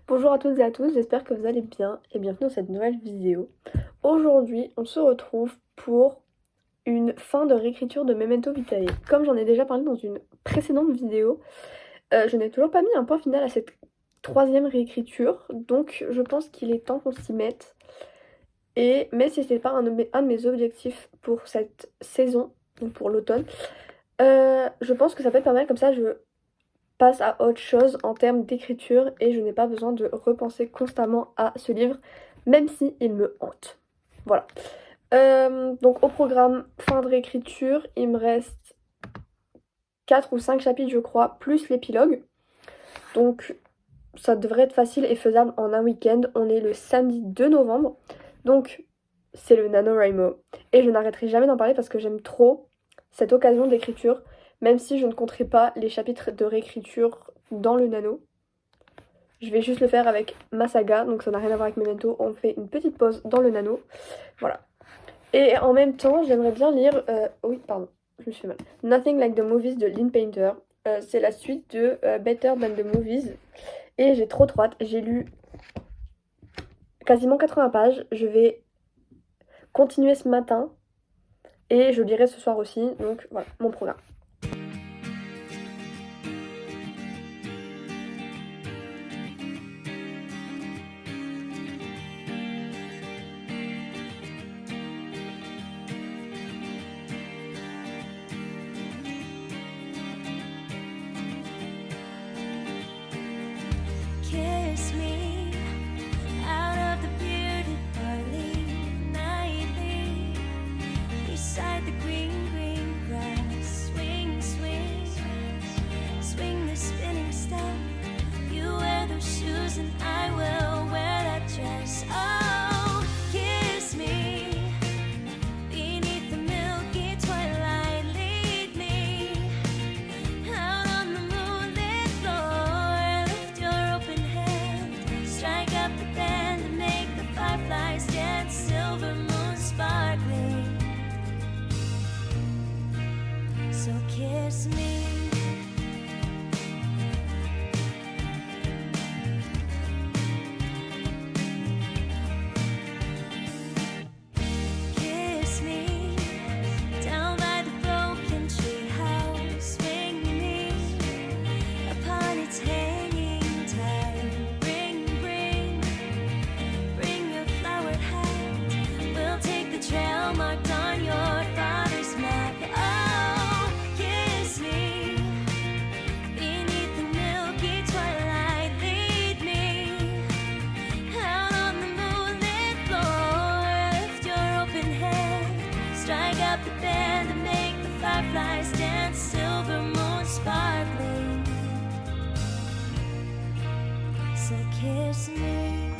Bonjour à toutes et à tous, j'espère que vous allez bien et bienvenue dans cette nouvelle vidéo. Aujourd'hui, on se retrouve pour une fin de réécriture de Memento Vitae. Comme j'en ai déjà parlé dans une précédente vidéo, je n'ai toujours pas mis un point final à cette troisième réécriture, donc je pense qu'il est temps qu'on s'y mette. Mais si ce n'est pas un de mes objectifs pour cette saison, donc pour l'automne, je pense que ça peut être pas mal, comme ça je passe à autre chose en termes d'écriture et je n'ai pas besoin de repenser constamment à ce livre, même si il me hante. Voilà. Donc au programme fin de réécriture, il me reste 4 ou 5 chapitres je crois, plus l'épilogue. Donc ça devrait être facile et faisable en un week-end. On est le samedi 2 novembre. Donc c'est le NaNoWriMo. Et je n'arrêterai jamais d'en parler parce que j'aime trop cette occasion d'écriture, même si je ne compterai pas les chapitres de réécriture dans le nano. Je vais juste le faire avec ma saga, donc ça n'a rien à voir avec Memento. On fait une petite pause dans le nano. Voilà. Et en même temps, j'aimerais bien lire... oui, pardon, je me suis fait mal. Nothing Like the Movies de Lynn Painter. C'est la suite de Better Than the Movies. Et j'ai trop hâte. J'ai lu quasiment 80 pages. Je vais continuer ce matin. Et je lirai ce soir aussi. Donc voilà, mon programme. Kiss me out of the bearded barley nightly, beside the green, green grass. Swing, swing, swing the spinning step. You wear those shoes and I will wear that dress. Oh, kiss me beneath the milky twilight. Lead me out on the moonlit floor. Lift your open hand, strike up the band and make the fireflies dance. Silver moon sparkling, so kiss me. Kiss me down by the broken tree house. Swing me upon its hanging tide. Bring, bring, bring your flowered hat. We'll take the trail marked on your father's map. Oh, kiss me beneath the milky twilight. Lead me out on the moonlit floor. Lift your open hand, strike up the band and make the fireflies dance. Silver moon sparkling, so kiss me.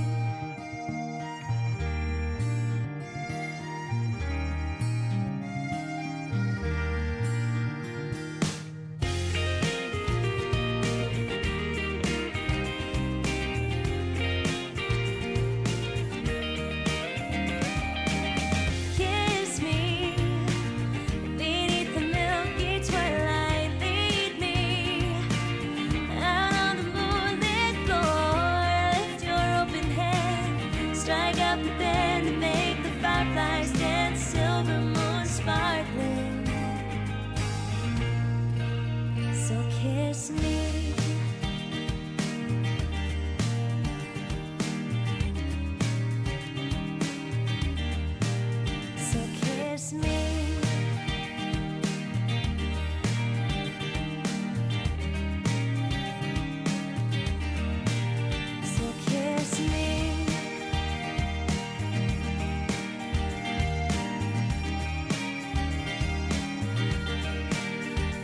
Kiss me beneath the milky twilight. Lead me out on the moonlit floor. Lift your open hand, strike up the band and make the fireflies dance. Silver moon sparkling, so kiss me. So kiss me. So kiss me.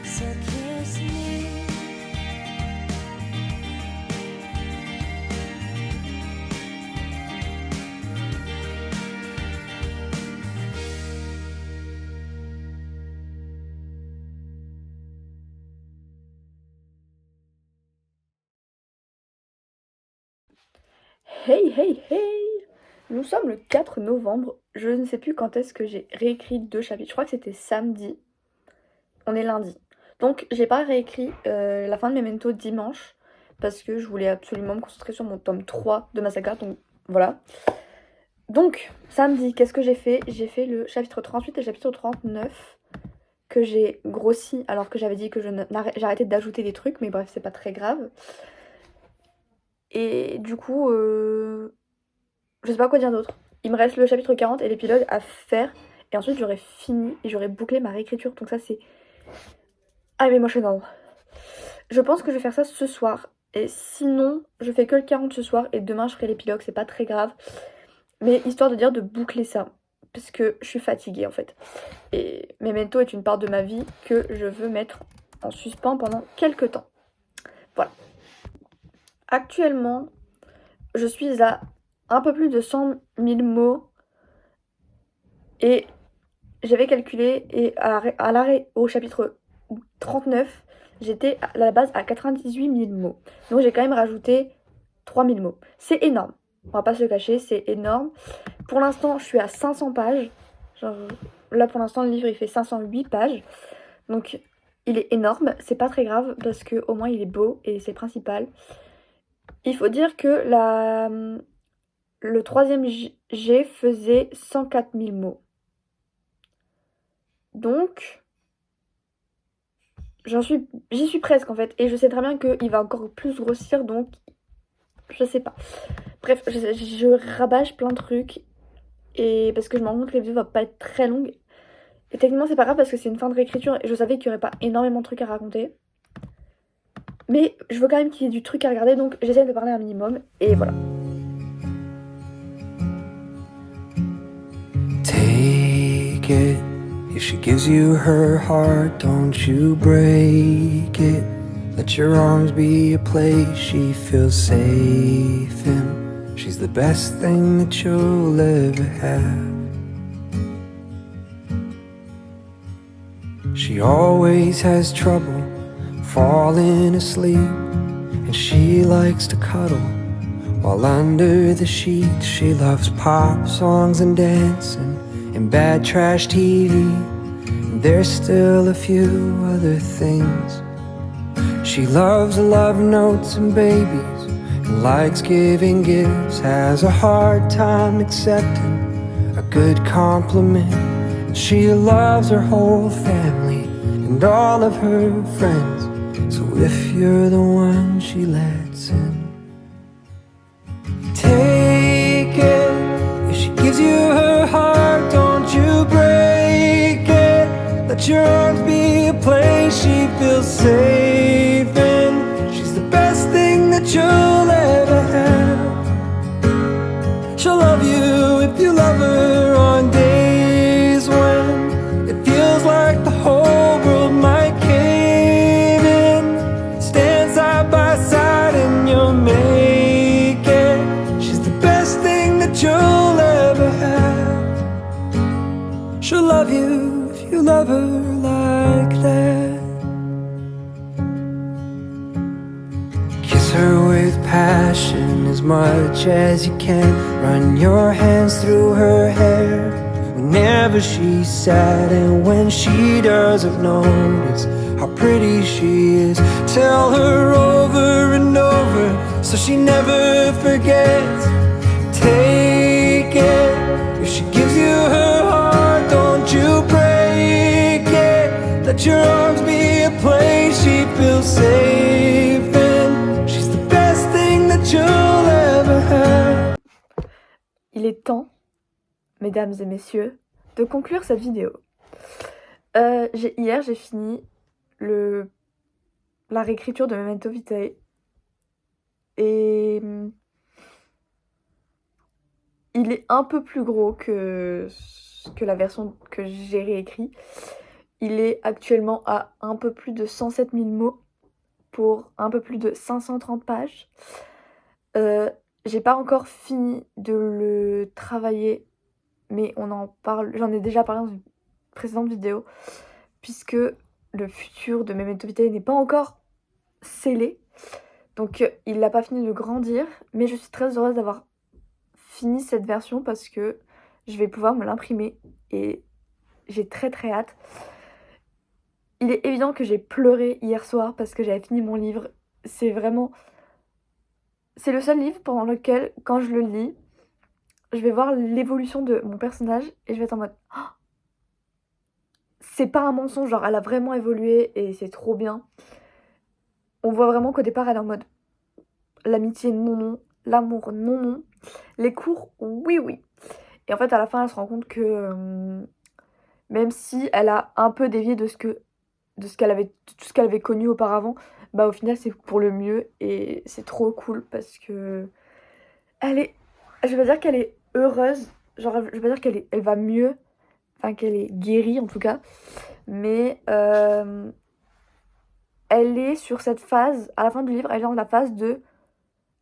So kiss me. Hey, hey, hey! Nous sommes le 4 novembre. Je ne sais plus quand est-ce que j'ai réécrit 2 chapitres. Je crois que c'était samedi. On est lundi. Donc j'ai pas réécrit la fin de Memento dimanche. parce que je voulais absolument me concentrer sur mon tome 3 de ma saga, donc voilà. Donc, samedi, qu'est-ce que j'ai fait? J'ai fait le chapitre 38 et le chapitre 39 que j'ai grossi alors que j'avais dit que j'arrêtais d'ajouter des trucs, mais bref, c'est pas très grave. Et du coup, je sais pas quoi dire d'autre. Il me reste le chapitre 40 et l'épilogue à faire, et ensuite j'aurai fini et j'aurai bouclé ma réécriture, donc ça c'est... Ah mais moi je suis énorme. Je pense que je vais faire ça ce soir, et sinon, je fais que le 40 ce soir, et demain je ferai l'épilogue, c'est pas très grave. Mais histoire de dire de boucler ça, parce que je suis fatiguée en fait. Et Memento est une part de ma vie que je veux mettre en suspens pendant quelques temps. Voilà. Actuellement, je suis à un peu plus de 100 000 mots. Et j'avais calculé, et à l'arrêt au chapitre 39, j'étais à la base à 98 000 mots. Donc j'ai quand même rajouté 3 000 mots. C'est énorme. On va pas se le cacher, c'est énorme. Pour l'instant, je suis à 500 pages. Genre, là, pour l'instant, le livre, il fait 508 pages. Donc, il est énorme. C'est pas très grave parce que au moins, il est beau et c'est le principal. Il faut dire que le troisième G faisait 104 000 mots. Donc, j'y suis presque, en fait. Et je sais très bien qu'il va encore plus grossir, donc je sais pas. Bref, je rabâche plein de trucs. Et parce que je me rends compte que la vidéo va pas être très longue. Et techniquement, c'est pas grave parce que c'est une fin de réécriture et je savais qu'il y aurait pas énormément de trucs à raconter. Mais je veux quand même qu'il y ait du truc à regarder, donc j'essaie de parler un minimum. Et voilà. Take it. If she gives you her heart, don't you break it. Let your arms be a place she feels safe in. She's the best thing that you'll ever have. She always has trouble falling asleep, and she likes to cuddle while under the sheets. She loves pop songs and dancing and bad trash TV. And there's still a few other things. She loves love notes and babies and likes giving gifts. Has a hard time accepting a good compliment. And she loves her whole family and all of her friends. So if you're the one she lets in, take it. If she gives you her heart, don't you break it. Let your arms be a place she feels safe in. She's the best thing that you'll ever have. She'll love you if you love her on days when it feels like the whole world might cave in. Stand side by side and you'll make it. She's the best thing that you'll ever have. She'll love you if you love her like that. Kiss her with passion as much as you can. Run your hands through her hair whenever she's sad, and when she doesn't notice how pretty she is, tell her over and over so she never forgets. Take it. If she gives you her heart, don't you break it. Let your arms be a place she feels safe in. She's the best thing that you'll ever have. Il est temps, mesdames et messieurs, de conclure cette vidéo. Hier, j'ai fini la réécriture de Memento Vitae. Et il est un peu plus gros que la version que j'ai réécrite. Il est actuellement à un peu plus de 107 000 mots pour un peu plus de 530 pages. J'ai pas encore fini de le travailler, mais on en parle, j'en ai déjà parlé dans une précédente vidéo, puisque le futur de Memento Vitae n'est pas encore scellé. Donc il n'a pas fini de grandir, mais je suis très heureuse d'avoir fini cette version parce que je vais pouvoir me l'imprimer et j'ai très très hâte. Il est évident que j'ai pleuré hier soir parce que j'avais fini mon livre. C'est vraiment c'est le seul livre pendant lequel, quand je le lis, je vais voir l'évolution de mon personnage et je vais être en mode oh, c'est pas un mensonge, genre elle a vraiment évolué et c'est trop bien. On voit vraiment qu'au départ elle est en mode l'amitié non non, l'amour non non, les cours oui oui. Et en fait à la fin elle se rend compte que même si elle a un peu dévié de tout ce qu'elle avait connu auparavant, bah au final c'est pour le mieux et c'est trop cool parce que je vais pas dire qu'elle est heureuse, genre je vais pas dire elle va mieux, enfin qu'elle est guérie en tout cas, mais elle est sur cette phase, à la fin du livre, elle est dans la phase de,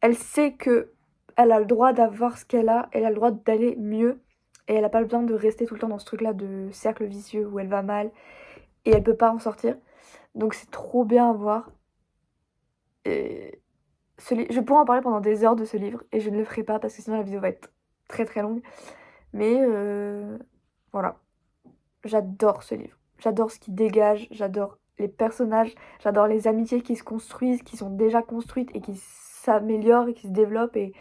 elle sait que elle a le droit d'avoir ce qu'elle a, elle a le droit d'aller mieux, et elle a pas besoin de rester tout le temps dans ce truc-là de cercle vicieux où elle va mal, et elle peut pas en sortir. Donc c'est trop bien à voir. Et je pourrais en parler pendant des heures de ce livre, et je ne le ferai pas parce que sinon la vidéo va être très très longue. Mais voilà, j'adore ce livre. J'adore ce qu'il dégage, j'adore les personnages, j'adore les amitiés qui se construisent, qui sont déjà construites et qui s'améliorent et qui se développent et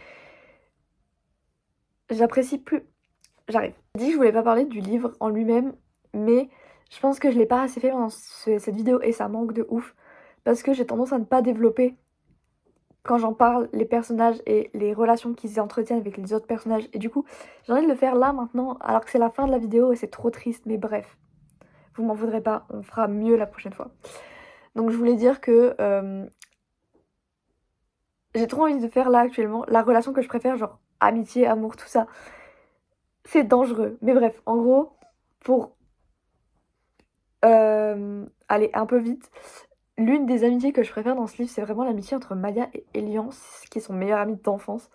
j'apprécie plus. J'arrive. J'ai dit que je voulais pas parler du livre en lui-même, mais je pense que je l'ai pas assez fait pendant cette vidéo et ça manque de ouf parce que j'ai tendance à ne pas développer quand j'en parle les personnages et les relations qu'ils entretiennent avec les autres personnages et du coup j'ai envie de le faire là maintenant alors que c'est la fin de la vidéo et c'est trop triste mais bref. Vous m'en voudrez pas, on fera mieux la prochaine fois. Donc je voulais dire que j'ai trop envie de faire là actuellement la relation que je préfère, genre amitié, amour, tout ça. C'est dangereux. Mais bref, en gros, pour aller un peu vite, l'une des amitiés que je préfère dans ce livre, c'est vraiment l'amitié entre Maya et Elian, qui est son meilleur ami d'enfance.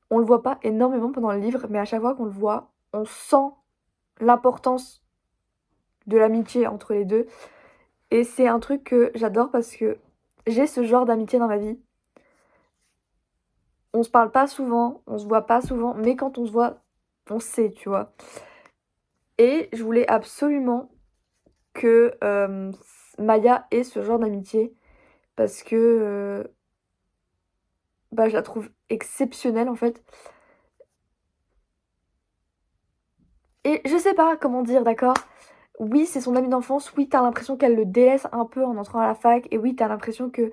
On le voit pas énormément pendant le livre, mais à chaque fois qu'on le voit, on sent l'importance de l'amitié entre les deux. Et c'est un truc que j'adore parce que j'ai ce genre d'amitié dans ma vie. On se parle pas souvent, on se voit pas souvent, mais quand on se voit, on sait, tu vois. Et je voulais absolument que Maya ait ce genre d'amitié parce que bah, je la trouve exceptionnelle en fait. Et je sais pas comment dire, d'accord? Oui, c'est son amie d'enfance, oui, t'as l'impression qu'elle le délaisse un peu en entrant à la fac, et oui, t'as l'impression que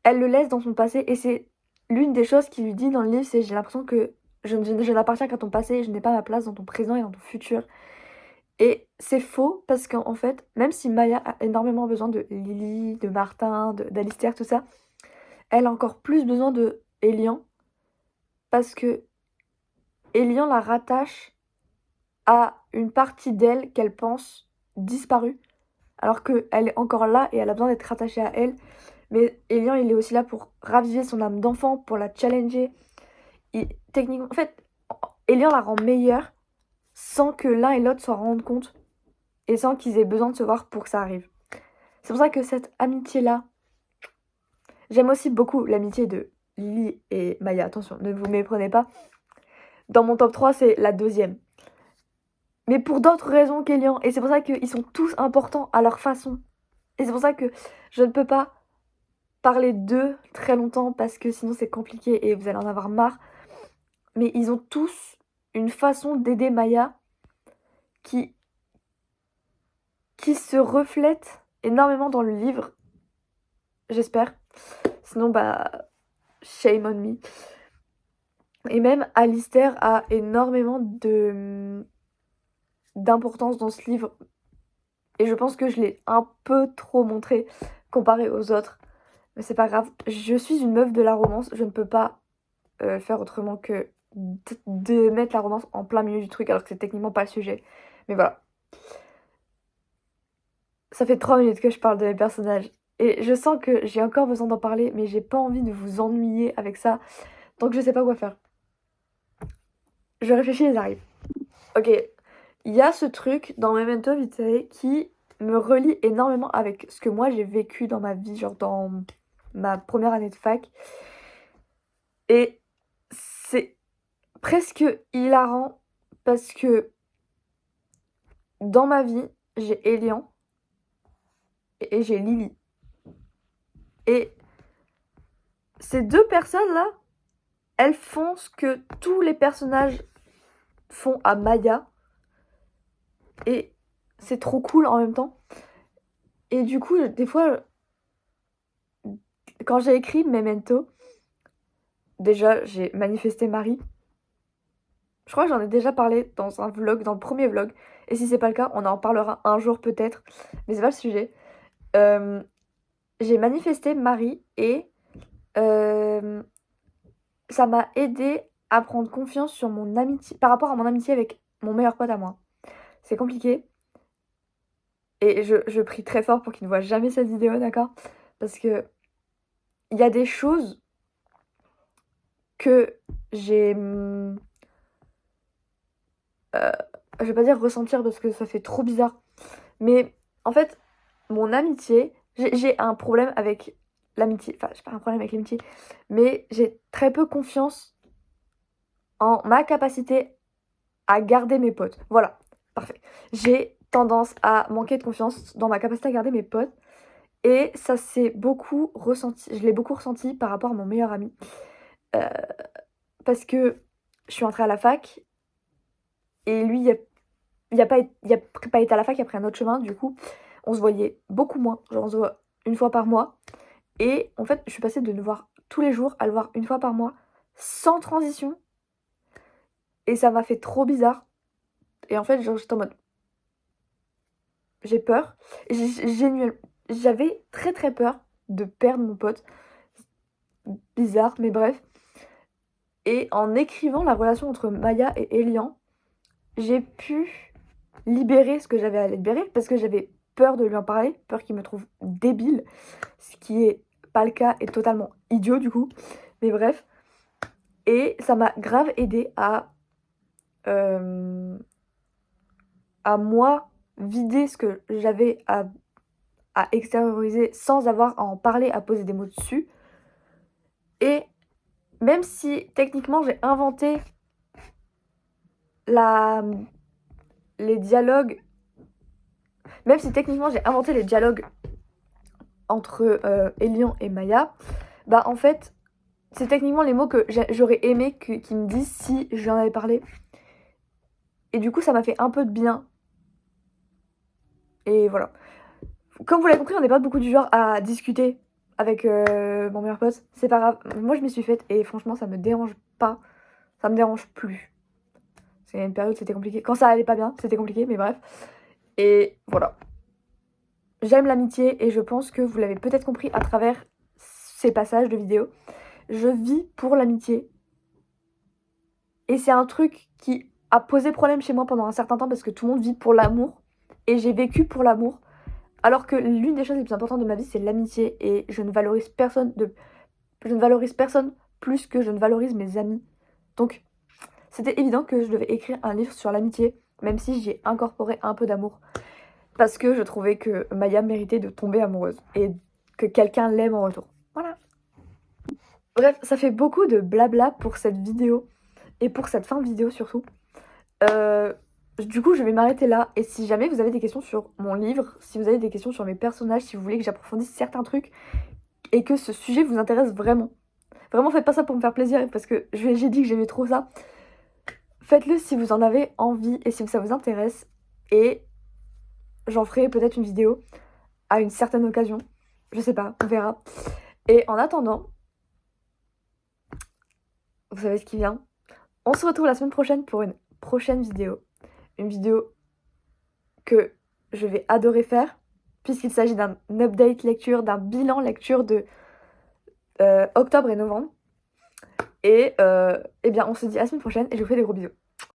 elle le laisse dans son passé, et c'est l'une des choses qu'il lui dit dans le livre, c'est j'ai l'impression que je n'appartiens qu'à ton passé, et je n'ai pas ma place dans ton présent et dans ton futur. Et c'est faux, parce qu'en fait, même si Maya a énormément besoin de Lily, de Martin, d'Alistair, tout ça, elle a encore plus besoin de Elian, parce que Elian la rattache à une partie d'elle qu'elle pense disparue, alors qu'elle est encore là et elle a besoin d'être rattachée à elle. Mais Elian, il est aussi là pour raviver son âme d'enfant, pour la challenger. Techniquement, en fait, Elian la rend meilleure sans que l'un et l'autre s'en rendent compte et sans qu'ils aient besoin de se voir pour que ça arrive. C'est pour ça que cette amitié-là, j'aime aussi beaucoup l'amitié de Lily et Maya. Attention, ne vous méprenez pas. Dans mon top 3, c'est la deuxième. Mais pour d'autres raisons qu'Elian. Et c'est pour ça qu'ils sont tous importants à leur façon. Et c'est pour ça que je ne peux pas parler d'eux très longtemps parce que sinon c'est compliqué et vous allez en avoir marre. Mais ils ont tous une façon d'aider Maya qui se reflète énormément dans le livre. J'espère. Sinon, bah, shame on me. Et même Alistair a énormément d'importance dans ce livre. Et je pense que je l'ai un peu trop montré comparé aux autres. Mais c'est pas grave. Je suis une meuf de la romance. Je ne peux pas faire autrement que de mettre la romance en plein milieu du truc alors que c'est techniquement pas le sujet. Mais voilà. Ça fait 3 minutes que je parle de mes personnages. Et je sens que j'ai encore besoin d'en parler, mais j'ai pas envie de vous ennuyer avec ça. Donc je sais pas quoi faire. Je réfléchis et j'arrive. Ok. Il y a ce truc dans Memento Vitae qui me relie énormément avec ce que moi j'ai vécu dans ma vie, genre dans ma première année de fac. Et c'est presque hilarant parce que dans ma vie, j'ai Elian et j'ai Lily. Et ces deux personnes-là, elles font ce que tous les personnages font à Maya. Et c'est trop cool en même temps. Et du coup, des fois, quand j'ai écrit Memento, déjà, j'ai manifesté Marie. Je crois que j'en ai déjà parlé dans un vlog, dans le premier vlog. Et si c'est pas le cas, on en parlera un jour peut-être. Mais c'est pas le sujet. J'ai manifesté Marie et ça m'a aidé à prendre confiance sur mon amitié, par rapport à mon amitié avec mon meilleur pote à moi. C'est compliqué. Et je prie très fort pour qu'il ne voit jamais cette vidéo, d'accord? Parce que il y a des choses que j'ai... je vais pas dire ressentir parce que ça fait trop bizarre. Mais en fait, mon amitié... J'ai un problème avec l'amitié. Enfin, j'ai pas un problème avec l'amitié. Mais j'ai très peu confiance en ma capacité à garder mes potes. Voilà, parfait. J'ai tendance à manquer de confiance dans ma capacité à garder mes potes. Et ça s'est beaucoup ressenti, je l'ai beaucoup ressenti par rapport à mon meilleur ami. Parce que je suis entrée à la fac et lui, il a pas été à la fac, il a pris un autre chemin. Du coup, on se voyait beaucoup moins. Genre, on se voit une fois par mois. Et en fait, je suis passée de le voir tous les jours à le voir une fois par mois, sans transition. Et ça m'a fait trop bizarre. Et en fait, genre, j'étais en mode... J'ai peur. J'avais très très peur de perdre mon pote. Bizarre, mais bref. Et en écrivant la relation entre Maya et Elian, j'ai pu libérer ce que j'avais à libérer parce que j'avais peur de lui en parler, peur qu'il me trouve débile, ce qui est pas le cas et totalement idiot du coup. Mais bref. Et ça m'a grave aidé à moi vider ce que j'avais à extérioriser sans avoir à en parler, à poser des mots dessus. Et même si techniquement j'ai inventé les dialogues, même si techniquement j'ai inventé les dialogues entre Elian et Maya, bah en fait c'est techniquement les mots que j'aurais aimé qu'ils me disent si je lui en avais parlé. Et du coup ça m'a fait un peu de bien. Et voilà. Comme vous l'avez compris, on n'est pas beaucoup du genre à discuter avec mon meilleur pote. C'est pas grave. Moi je m'y suis faite et franchement ça me dérange pas. Ça me dérange plus. C'est une période, c'était compliqué. Quand ça allait pas bien, c'était compliqué, mais bref. Et voilà. J'aime l'amitié et je pense que vous l'avez peut-être compris à travers ces passages de vidéo. Je vis pour l'amitié. Et c'est un truc qui a posé problème chez moi pendant un certain temps parce que tout le monde vit pour l'amour. Et j'ai vécu pour l'amour. Alors que l'une des choses les plus importantes de ma vie, c'est l'amitié. Et je ne valorise personne plus que je ne valorise mes amis. Donc, c'était évident que je devais écrire un livre sur l'amitié, même si j'y ai incorporé un peu d'amour. Parce que je trouvais que Maya méritait de tomber amoureuse et que quelqu'un l'aime en retour. Voilà. Bref, ça fait beaucoup de blabla pour cette vidéo et pour cette fin de vidéo surtout. Du coup, je vais m'arrêter là. Et si jamais vous avez des questions sur mon livre, si vous avez des questions sur mes personnages, si vous voulez que j'approfondisse certains trucs et que ce sujet vous intéresse vraiment, vraiment faites pas ça pour me faire plaisir parce que j'ai dit que j'aimais trop ça. Faites-le si vous en avez envie et si ça vous intéresse. Et j'en ferai peut-être une vidéo à une certaine occasion. Je sais pas, on verra. Et en attendant, vous savez ce qui vient. On se retrouve la semaine prochaine pour une prochaine vidéo. Une vidéo que je vais adorer faire, puisqu'il s'agit d'un update lecture, d'un bilan lecture de octobre et novembre. Et eh bien on se dit à la semaine prochaine et je vous fais des gros bisous.